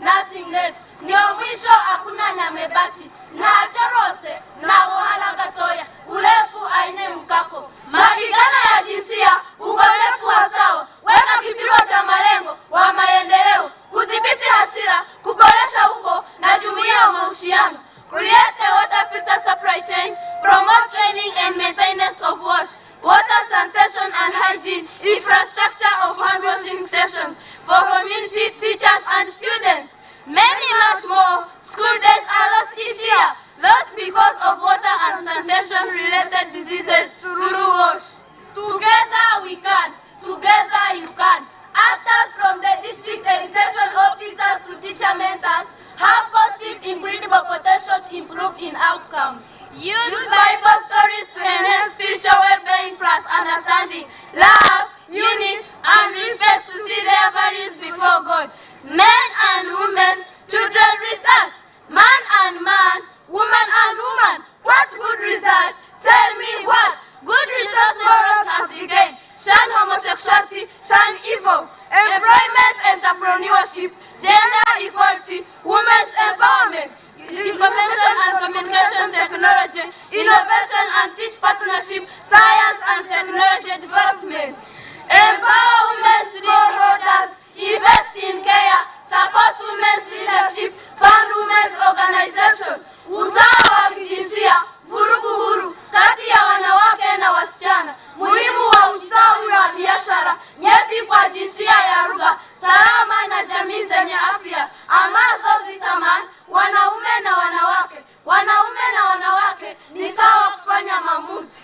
nothing less. Ndio mwisho hakuna nyamebati. Na achorose na wohala gatoya. Urefu aine mkako. Mapigano ya jinsia, ukosefu wa sawa. Weka kipimo cha malengo wa maendeleo. Kudhibiti hasira, kuboresha uko na jumuiya ya mahusiano. Create a water filter supply chain, promote training and maintenance of water sanitation and hygiene, infrastructure of hand washing stations for community, teachers and students. Many much more school days are lost each year, lost because of water and sanitation related diseases through wash. Together we can, together you can. Actors from the district education officers to teacher mentors have positive incredible potential to improve in outcomes. Use Bible stories to enhance spiritual well-being plus understanding, love, unity, and respect to see their values before God. Men and women, children result. Man and man, woman and woman. What good result? Tell me what? Good results morals have decayed. Shun homosexuality, shun evil. Employment, entrepreneurship, gender equality, women's empowerment, information and communication technology, innovation and teach partnership, science and technology development. Empower women's stakeholders, invest in care, support women's leadership, fund women's organizations. Usawa wa kijinsia, vurugu huru, kati ya wanawake na wasichana. Muhimu wa ustawi wa biashara, nyeti kwa jinsia ya lugha, salama na jamii zenye afya, ambazo zitamani wanaume na wanawake. Wanaume na wanawake ni sawa kufanya maamuzi.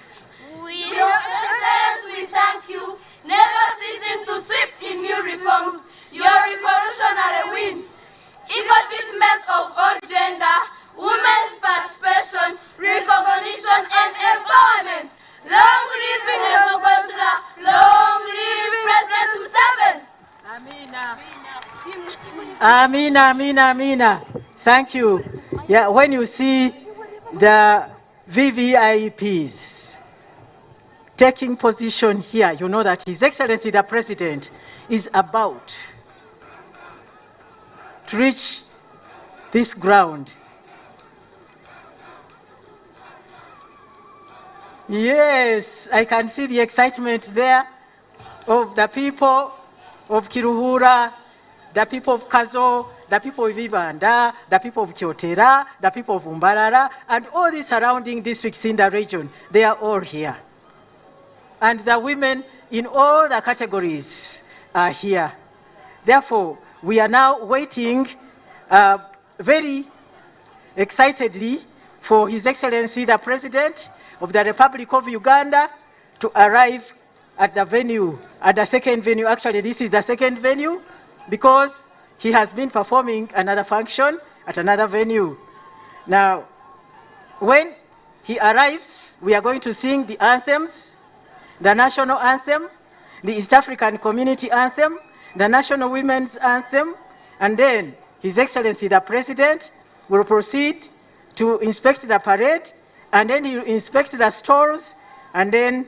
Your Excellency, we thank you, never ceasing to sweep in new reforms, your revolutionary win. Equal treatment of all gender, women's participation, recognition and empowerment. Long live Democracy, long live President Museveni. Amina. Amina, Amina, Amina. Thank you. Yeah, when you see the VVIPs taking position here, you know that His Excellency the President is about to reach this ground. Yes, I can see the excitement there of the people of KIRUHURA, the people of Kazo, the people of Uganda, the people of Kyotera, the people of Umbarara, and all the surrounding districts in the region. They are all here. And the women in all the categories are here. Therefore, we are now waiting very excitedly for His Excellency the President of the Republic of Uganda to arrive at the venue, at the second venue. Actually, this is the second venue because he has been performing another function at another venue. Now, when he arrives, we are going to sing the anthems, the national anthem, the East African Community Anthem, the National Women's Anthem, and then His Excellency the President will proceed to inspect the parade, and then he will inspect the stalls, and then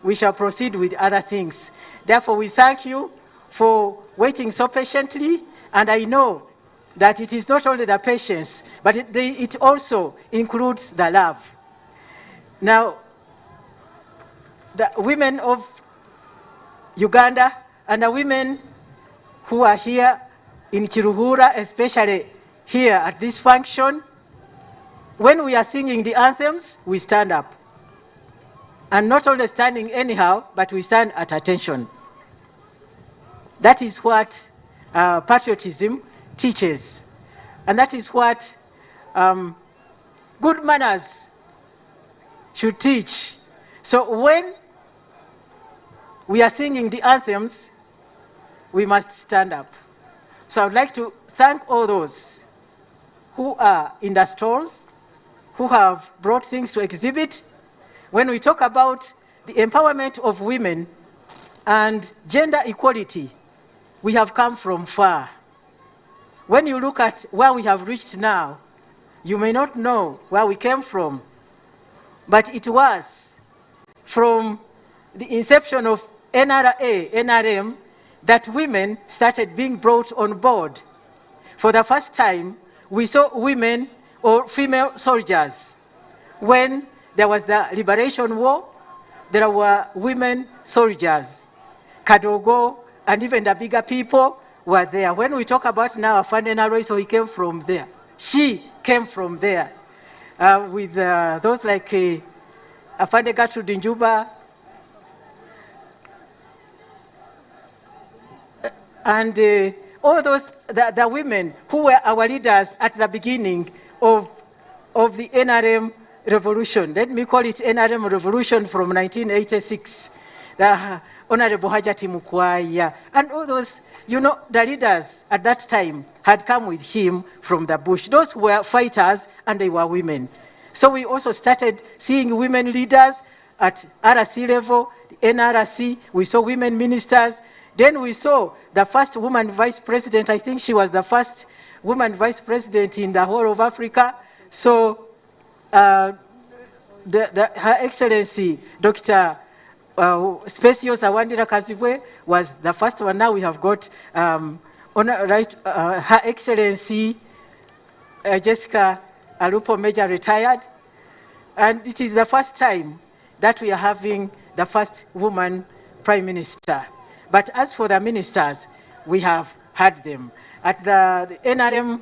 we shall proceed with other things. Therefore, we thank you for waiting so patiently, and I know that it is not only the patience, but it also includes the love. Now, the women of Uganda and the women who are here in KIRUHURA, especially here at this function, when we are singing the anthems, we stand up. And not only standing anyhow, but we stand at attention. That is what patriotism teaches. And that is what good manners should teach. So when we are singing the anthems, we must stand up. So I would like to thank all those who are in the stalls, who have brought things to exhibit. When we talk about the empowerment of women and gender equality, we have come from far. When you look at where we have reached now, you may not know where we came from, but it was from the inception of NRA, NRM, that women started being brought on board for the first time, we saw women or female soldiers. When there was the Liberation War, there were women soldiers. Kadogo and even the bigger people were there. When we talk about now Afande Naroi, so he came from there. She came from there. With those like Afande Gertrude Njuba, and all those, the women who were our leaders at the beginning of the NRM revolution. Let me call it NRM revolution from 1986. The Honorable Hajati Mukwaya and all those, you know, the leaders at that time had come with him from the bush. Those were fighters and they were women. So we also started seeing women leaders at RC level, the NRC. We saw women ministers. Then we saw the first woman vice president. I think she was the first woman vice president in the whole of Africa. So Her Excellency Dr. Specios Awandira Kazibwe was the first one. Now we have got Her Excellency Jessica Alupo Major retired. And it is the first time that we are having the first woman Prime Minister. But as for the ministers, we have had them. At the NRM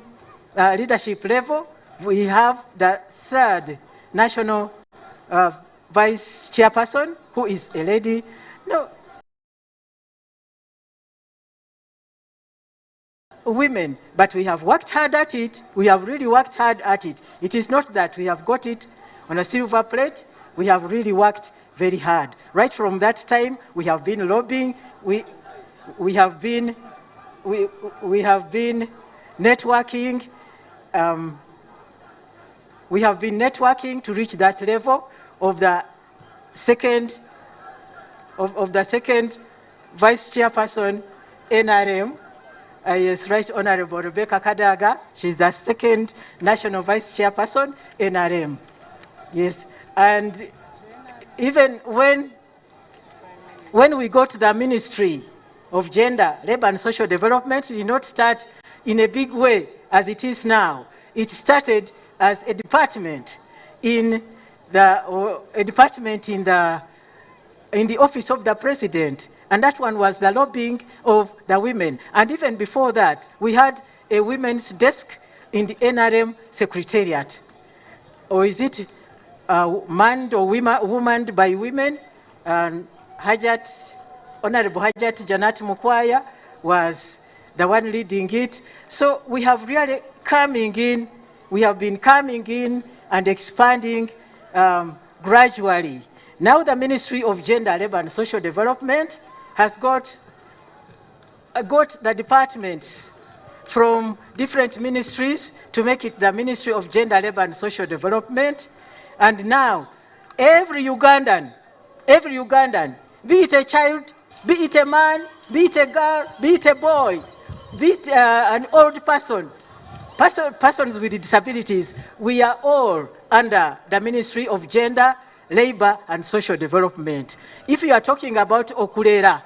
leadership level, we have the third national vice chairperson, who is a lady. No, women, but we have worked hard at it. We have really worked hard at it. It is not that we have got it on a silver plate. We have really worked very hard. Right from that time, we have been lobbying. We have been networking. We have been networking to reach that level of the second vice chairperson NRM. Yes, Right Honorable Rebecca Kadaga. She's the second national vice chairperson NRM. Yes, and even when we got to the Ministry of Gender, Labor and Social Development, it did not start in a big way as it is now. It started as a department in the office of the president, and that one was the lobbying of the women. And even before that, we had a women's desk in the NRM secretariat. Or is it manned or womaned by women? And Honorable Hajat Janat Mukwaya was the one leading it. So we have really we have been coming in and expanding gradually. Now the Ministry of Gender, Labor and Social Development has got the departments from different ministries to make it the Ministry of Gender, Labor and Social Development. And now every Ugandan, be it a child, be it a man, be it a girl, be it a boy, be it an old person, persons with disabilities, we are all under the Ministry of Gender, Labor and Social Development. If you are talking about okulera,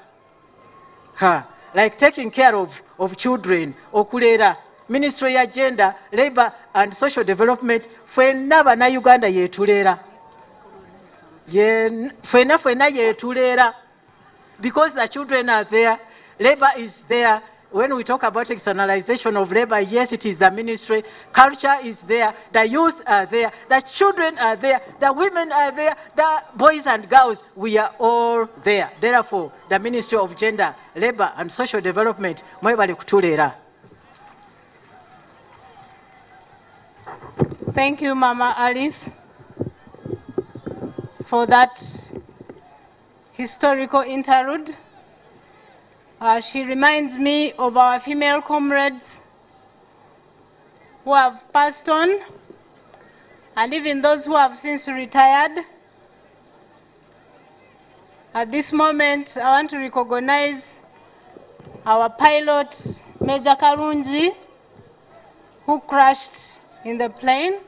like taking care of children, okulera, Ministry of Gender, Labor and Social Development, fwena bana Uganda yetulera. Fwena yetulera. Because the children are there, labor is there. When we talk about externalization of labor, yes, it is the ministry. Culture is there. The youth are there. The children are there. The women are there. The boys and girls, we are all there. Therefore, the Ministry of Gender, Labor and Social Development, mwebale kutulera. Thank you, Mama Alice, for that historical interlude. She reminds me of our female comrades who have passed on, and even those who have since retired. At this moment, I want to recognize our pilot, Major Karunji, who crashed in the plane.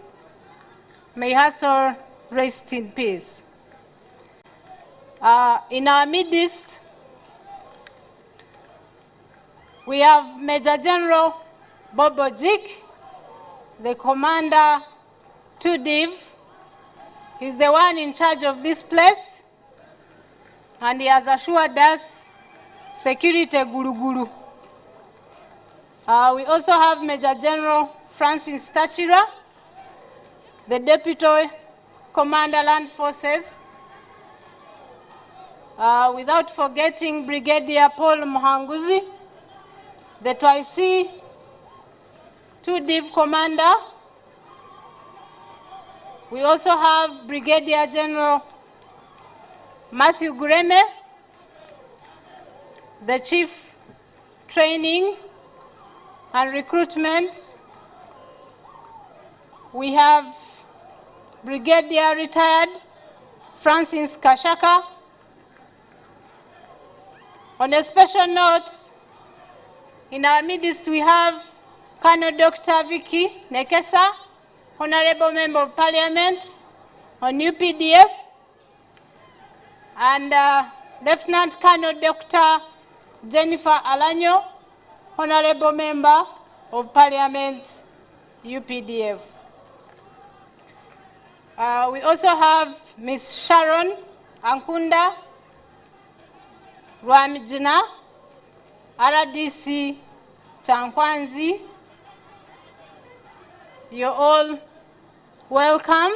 May her soul rest in peace. In our midst, we have Major General Bobo Jik, the commander to Div. He's the one in charge of this place, and he has assured us security guru. We also have Major General Francis Tachira, the Deputy Commander Land Forces, without forgetting Brigadier Paul Muhanguzi, the Twaisi 2 Div Commander. We also have Brigadier General Matthew Gureme, the Chief Training and Recruitment. We have Brigadier Retired Francis Kashaka. On a special note, in our midst we have Colonel Dr. Vicky Nekesa, Honorable Member of Parliament on UPDF, and Lieutenant Colonel Dr. Jennifer Alanyo, Honorable Member of Parliament, UPDF. We also have Ms. Sharon Ankunda Rwamijina, RDC Chankwanzi. You're all welcome.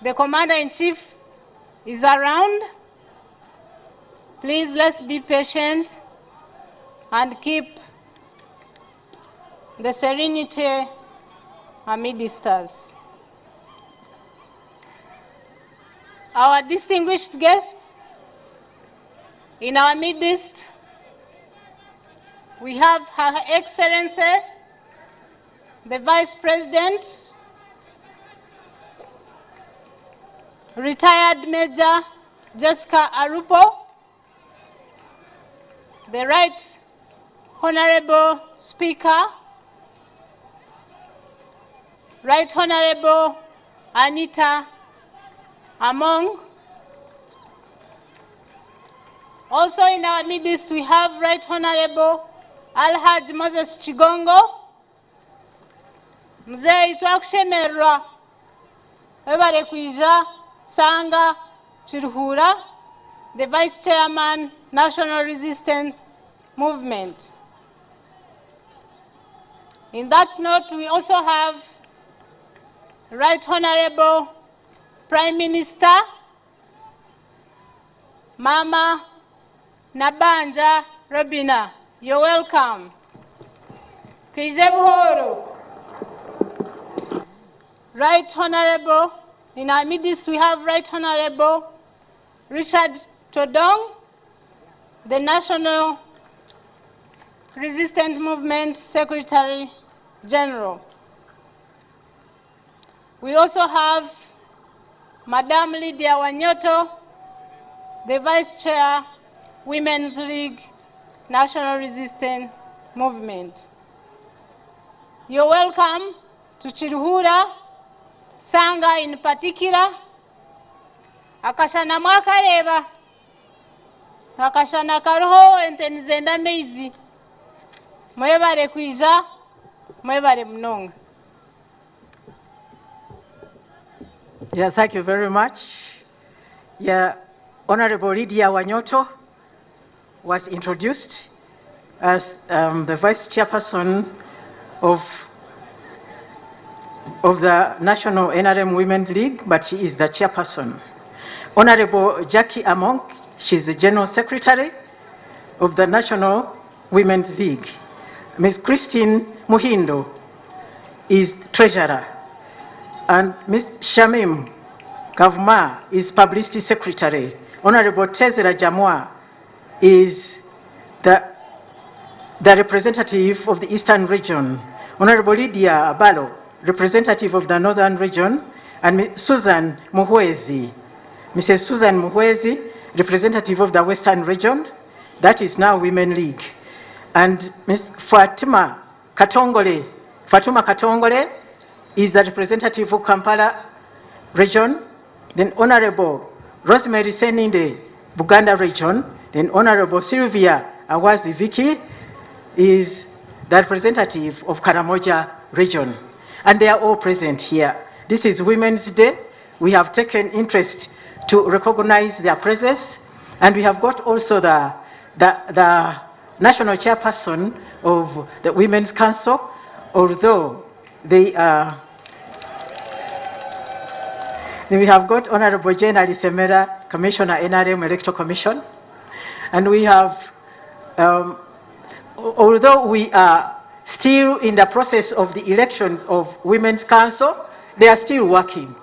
The Commander-in-Chief is around. Please, let's be patient and keep the serenity amidst us. Our distinguished guests, in our midst, we have Her Excellency, the Vice President, Retired Major Jessica Arupo, the Right Honorable Speaker, Right Honorable Anita Among. Also in our midst we have Right Honorable Alhaj Moses Chigongo. Mzee twakushemerwa webale kuija Sanga Kiruhura, the Vice Chairman, National Resistance Movement. In that note, we also have Right Honorable Prime Minister Mama Nabanja Robina. You're welcome. Kije buhoro. Right Honorable, in our midst we have Right Honorable Richard Todong, the National Resistance Movement Secretary General. We also have Madam Lydia Wanyoto, the Vice Chair, Women's League, National Resistance Movement. You're welcome to Kiruhura, Sanga in particular. Akashana mwakareba, akashana karoho entenizenda meizi. Mwebare kuija, mwebare mnonga. Yeah, thank you very much. Yeah, Honorable Lydia Wanyoto was introduced as the Vice Chairperson of the National NRM Women's League, but she is the chairperson. Honorable Jackie Among, she's the General Secretary of the National Women's League. Ms. Christine Muhindo is Treasurer, and Ms. Shamim Kavma is Publicity Secretary. Honorable Tezera Jamwa is the representative of the Eastern Region. Honorable Lydia Abalo, representative of the Northern Region, and Ms. Susan Muhwezi. Mrs. Susan Muhwezi, representative of the Western Region, that is now Women League. And Ms. Fatuma Katongole is the representative of Kampala Region. Then Honorable Rosemary Seninde, Buganda Region. Then Honorable Sylvia Awazi Vicky is the representative of Karamoja region, and they are all present here. This is Women's Day. We have taken interest to recognize their presence, and we have got also the national chairperson of the Women's Council, although they are. Then we have got Honorable Jane Alisemera, Commissioner, NRM Electoral Commission, and we have, although we are still in the process of the elections of Women's Council, they are still working.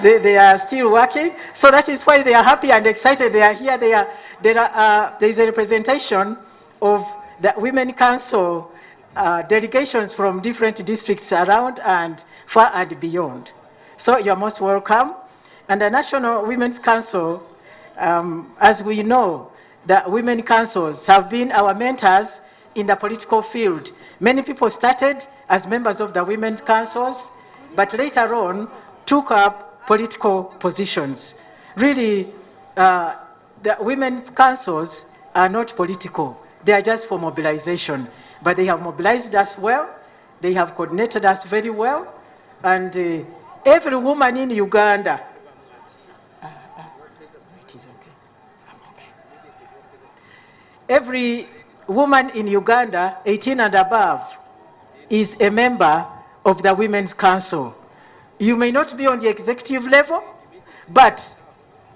They are still working, so that is why they are happy and excited. They are here. There is a representation of the Women's Council delegations from different districts around and far and beyond. So you are most welcome. And the National Women's Council, as we know, the women councils have been our mentors in the political field. Many people started as members of the women's councils, but later on took up political positions. Really, the women's councils are not political. They are just for mobilization. But they have mobilized us well. They have coordinated us very well. And every woman in Uganda, it is okay. I'm okay. Every woman in Uganda, 18 and above, is a member of the Women's Council. You may not be on the executive level, but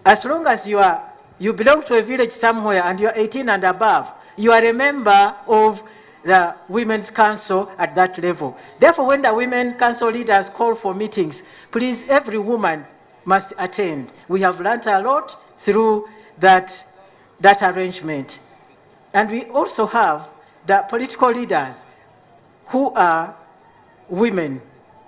as long as you belong to a village somewhere and you're 18 and above, you are a member of the Women's Council at that level. Therefore, when the Women's Council leaders call for meetings, please, every woman must attend. We have learned a lot through that arrangement. And we also have the political leaders who are women.